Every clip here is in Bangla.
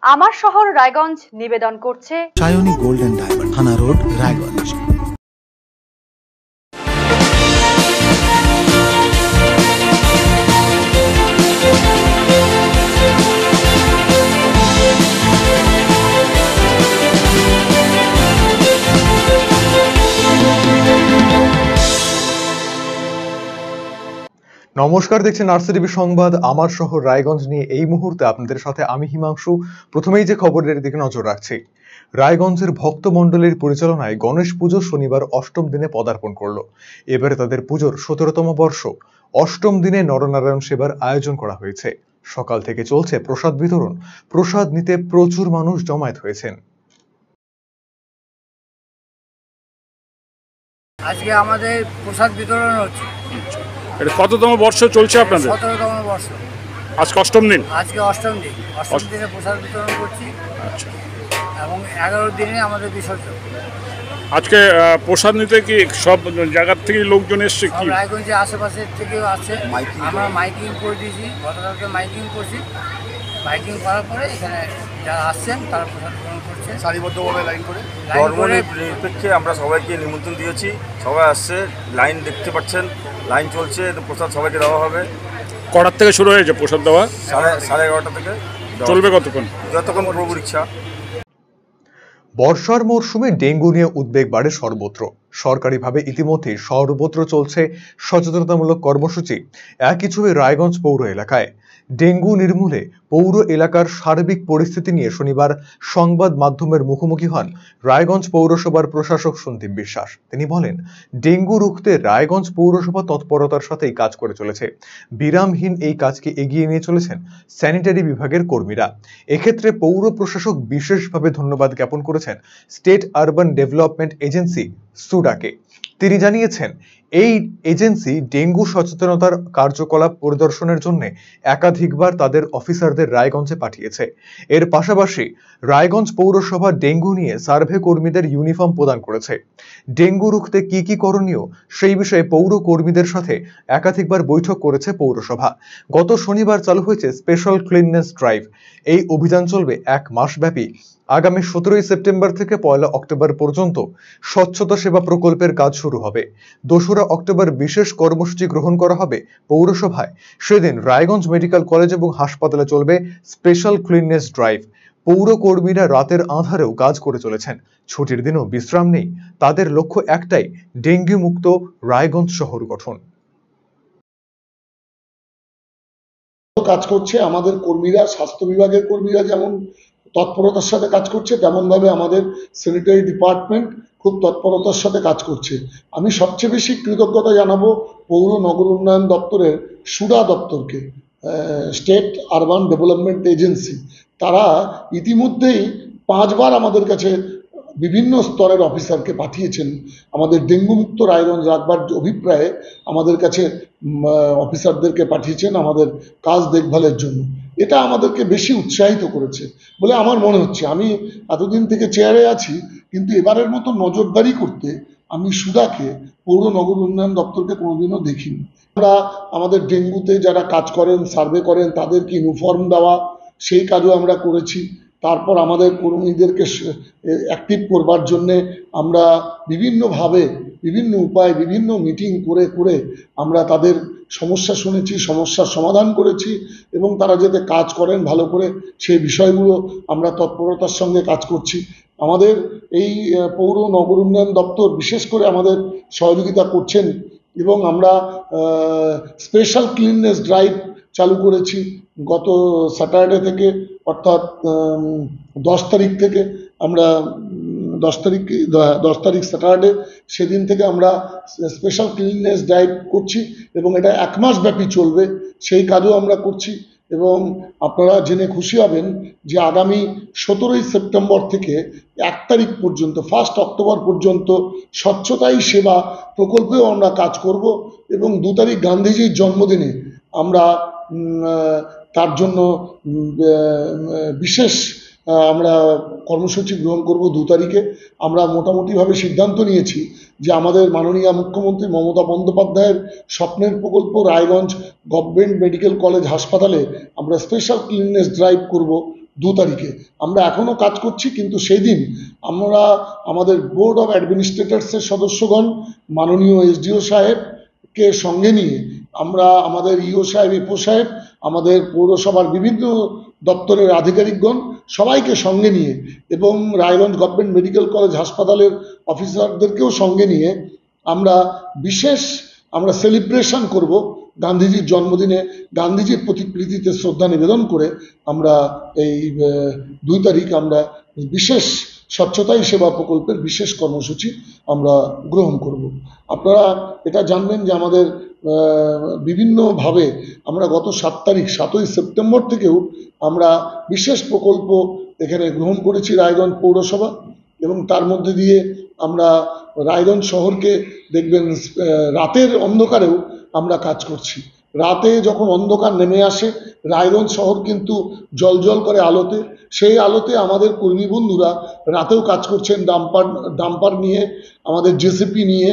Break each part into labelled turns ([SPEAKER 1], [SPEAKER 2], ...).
[SPEAKER 1] আমার শহর রায়গঞ্জ নিবেদন করছে
[SPEAKER 2] সায়নী গোল্ড এন্ড ডায়মন্ড, থানা রোড, রায়গঞ্জ।
[SPEAKER 3] নমস্কার, দেখছেন আরসিটিভি সংবাদ আমার শহর রায়গঞ্জ নিয়ে। এই মুহূর্তে আপনাদের সাথে আমি হিমাংশু। প্রথমেই যে খবরের দিকে নজর রাখছি, রায়গঞ্জের ভক্তমণ্ডলীর পরিচালনায় গণেশ পুজো শনিবার অষ্টম দিনে পদার্পণ করলো। এবারে তাদের পুজোর 17তম বর্ষ। অষ্টম দিনে নরনারায়ণ সেবার আয়োজন করা হয়েছে। সকাল থেকে চলছে প্রসাদ বিতরণ। প্রসাদ নিতে প্রচুর মানুষ জমায়েত হয়েছেন।
[SPEAKER 4] আজকে আমাদের প্রসাদ বিতরণ হচ্ছে।
[SPEAKER 5] এটা কততম বর্ষ চলছে আপনাদের?
[SPEAKER 4] 17তম বর্ষ।
[SPEAKER 5] আজকে অষ্টম দিন।
[SPEAKER 4] আজকে অষ্টম দিন। অষ্টম দিনে প্রসাদ বিতরণ করছি।
[SPEAKER 5] আচ্ছা।
[SPEAKER 4] এবং 11 দিনে আমাদের বিসর্জন।
[SPEAKER 5] আজকে প্রসাদ নিতে কি সব জায়গার থেকে লোকজন এসছে? কি
[SPEAKER 4] রায়গঞ্জের আশেপাশের থেকেও আছে। আমরা মাইকিং করে দিয়েছি, গতকালকে মাইকিং করছি। মাইকিং করার পরে এখানে যারা আসছেন তারা প্রসাদ গ্রহণ করছেন
[SPEAKER 6] সারিবদ্ধভাবে লাইন করে। ধর্ম নিরপেক্ষে আমরা সবাইকে নিমন্ত্রণ দিয়েছি, সবাই আসছে, লাইন দেখতে পাচ্ছেন, লাইন চলছে, প্রসাদ সবাইকে দেওয়া হবে।
[SPEAKER 5] কটার থেকে শুরু হয়েছে প্রসাদ দেওয়া?
[SPEAKER 6] 11:30 থেকে।
[SPEAKER 5] চলবে কতক্ষণ?
[SPEAKER 6] যতক্ষণ প্রভুর ইচ্ছা।
[SPEAKER 3] বর্ষার মরশুমে ডেঙ্গু নিয়ে উদ্বেগ বাড়ে সর্বত্র। সরকারিভাবে ইতিমধ্যে সর্বত্র চলছে সচেতনতামূলক কর্মসূচি। একই ছবি রায়গঞ্জ পৌর এলাকায়। ডেঙ্গু নির্মূলে পৌর এলাকার সার্বিক পরিস্থিতি নিয়ে শনিবার সংবাদ মাধ্যমের মুখোমুখি হন রায়গঞ্জ পৌরসভার প্রশাসক সন্দীপ বিশ্বাস। তিনি বলেন, ডেঙ্গু রুখতে রায়গঞ্জ পৌরসভা তৎপরতার সাথেই কাজ করে চলেছে। বিরামহীন এই কাজকে এগিয়ে নিয়ে চলেছেন স্যানিটারি বিভাগের কর্মীরা। এক্ষেত্রে পৌর প্রশাসক বিশেষভাবে ধন্যবাদ জ্ঞাপন করেছেন স্টেট আরবান ডেভেলপমেন্ট এজেন্সি সুডাকে। তিনি জানিয়েছেন, এই এজেন্সি ডেঙ্গু সচেতনতার কার্যকলাপ পরিদর্শনের জন্য একাধিকবার তাদের অফিসারদের রায়গঞ্জে পাঠিয়েছে। এর পাশাপাশি রায়গঞ্জ পৌরসভা ডেঙ্গু নিয়ে সার্ভে কর্মীদের ইউনিফর্ম প্রদান করেছে। ডেঙ্গু রুখতে কি কি করণীয় সেই বিষয়ে পৌর কর্মীদের সাথে একাধিকবার বৈঠক করেছে পৌরসভা। গত শনিবার চালু হয়েছে স্পেশাল ক্লিননেস ড্রাইভ। এই অভিযান চলবে 1 মাস ব্যাপী। আগামী 17 সেপ্টেম্বর থেকে 1 অক্টোবর পর্যন্ত স্বচ্ছতা সেবা প্রকল্পের কাজ শুরু হবে। 2 অক্টোবর বিশেষ কর্মসূচি গ্রহণ করা হবে পৌরসভায়। সেদিন রায়গঞ্জ মেডিকেল কলেজ এবং হাসপাতালে চলবে স্পেশাল ক্লিননেস ড্রাইভ। পৌর কর্মীরা রাতের আঁধারেও কাজ করে চলেছেন। ছুটির দিনও বিশ্রাম নেই। তাদের লক্ষ্য একটাই, ডেঙ্গু মুক্ত রায়গঞ্জ শহর গঠন।
[SPEAKER 7] কাজ করছে আমাদের কর্মীরা, স্বাস্থ্য বিভাগের কর্মীরা যেমন তৎপরতার সাথে কাজ করছে, তেমন ভাবে আমাদের স্যানিটারি ডিপার্টমেন্ট খুব তৎপরতার সাথে কাজ করছে। আমি সবচেয়ে বেশি কৃতজ্ঞতা জানাবো পৌর নগর উন্নয়ন দপ্তরের সুডা দপ্তরকে, স্টেট আরবান ডেভেলপমেন্ট এজেন্সি। তারা ইতিমধ্যেই 5 বার আমাদের কাছে বিভিন্ন স্তরের অফিসারকে পাঠিয়েছেন আমাদের ডেঙ্গু মুক্ত রায়গঞ্জ রাখবার অভিপ্রায়ে। আমাদের কাছে অফিসারদেরকে পাঠিয়েছেন আমাদের কাজ দেখভালের জন্য। এটা আমাদেরকে বেশি উৎসাহিত করেছে বলে আমার মনে হচ্ছে। আমি এতদিন থেকে চেয়ারে আছি, কিন্তু এবারের মতো নজরদারি করতে আমি সুদাকে, পৌর নগর উন্নয়ন দপ্তরকে কোনোদিনও দেখিনি। আমরা আমাদের ডেঙ্গুতে যারা কাজ করেন, সার্ভে করেন, তাদেরকে ইউনিফর্ম দেওয়া, সেই কাজও আমরা করেছি। তারপর আমাদের কর্মীদেরকে অ্যাক্টিভ করবার জন্যে আমরা বিভিন্নভাবে, বিভিন্ন উপায়, বিভিন্ন মিটিং করে করে আমরা তাদের সমস্যা শুনেছি, সমস্যার সমাধান করেছি এবং তারা যাতে কাজ করেন ভালো করে সেই বিষয়গুলো আমরা তৎপরতার সঙ্গে কাজ করছি। আমাদের এই পৌর নগর উন্নয়ন দপ্তর বিশেষ করে আমাদের সহযোগিতা করছেন এবং আমরা স্পেশাল ক্লিননেস ড্রাইভ চালু করেছি গত স্যাটারডে থেকে, অর্থাৎ 10 তারিখ থেকে। আমরা 10 তারিখ স্যাটারডে, সেদিন থেকে আমরা স্পেশাল ক্লিননেস ড্রাইভ করছি এবং এটা 1 মাস ব্যাপী চলবে। সেই কাজও আমরা করছি এবং আপনারা জেনে খুশি হবেন যে আগামী 17 সেপ্টেম্বর থেকে 1 তারিখ পর্যন্ত, 1 অক্টোবর পর্যন্ত স্বচ্ছতাই সেবা প্রকল্পেও আমরা কাজ করব এবং 2 তারিখ গান্ধীজির জন্মদিনে আমরা তার জন্য বিশেষ আমরা কর্মসূচি গ্রহণ করব 2 তারিখে। আমরা মোটামুটিভাবে সিদ্ধান্ত নিয়েছি যে আমাদের মাননীয় মুখ্যমন্ত্রী মমতা বন্দ্যোপাধ্যায়ের স্বপ্নের প্রকল্প রায়গঞ্জ গভর্নমেন্ট মেডিকেল কলেজ হাসপাতালে আমরা স্পেশাল ক্লিননেস ড্রাইভ করব 2 তারিখে। আমরা এখনো কাজ করছি, কিন্তু সেই দিন আমরা আমাদের বোর্ড অফ অ্যাডমিনিস্ট্রেটরসের সদস্যগণ, মাননীয় এসডিও সাহেবকে সঙ্গে নিয়ে আমরা আমাদের ইও সাহেব, ইপো সাহেব, আমাদের পৌরসভার বিভিন্ন দপ্তরের আধিকারিকগণ সবাইকে সঙ্গে নিয়ে এবং রায়গঞ্জ গভর্নমেন্ট মেডিকেল কলেজ হাসপাতালের অফিসারদেরকেও সঙ্গে নিয়ে আমরা আমরা সেলিব্রেশন করব। গান্ধীজির জন্মদিনে গান্ধীজির প্রতিকৃতিতে শ্রদ্ধা নিবেদন করে আমরা এই 2 তারিখ আমরা বিশেষ স্বচ্ছতাই সেবা প্রকল্পের বিশেষ কর্মসূচি আমরা গ্রহণ করব। আপনারা এটা জানবেন যে আমাদের বিভিন্নভাবে আমরা গত 7ই সেপ্টেম্বর থেকেও আমরা বিশেষ প্রকল্প এখানে গ্রহণ করেছি রায়গঞ্জ পৌরসভা, এবং তার মধ্যে দিয়ে আমরা রায়গঞ্জ শহরকে দেখবেন রাতের অন্ধকারেও আমরা কাজ করছি। রাতে যখন অন্ধকার নেমে আসে রায়গঞ্জ শহর কিন্তু জ্বলজ্বল করে আলোতে, সেই আলোতে আমাদের কর্মী বন্ধুরা রাতেও কাজ করছেন, ডাম্পার নিয়ে, আমাদের জেসিপি নিয়ে।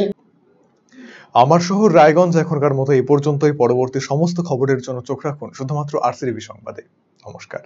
[SPEAKER 3] আমার শহর রায়গঞ্জ এখনকার মতো এই পর্যন্তই। পরবর্তী সমস্ত খবরের জন্য চোখ রাখুন শুধুমাত্র RCTV সংবাদে। নমস্কার।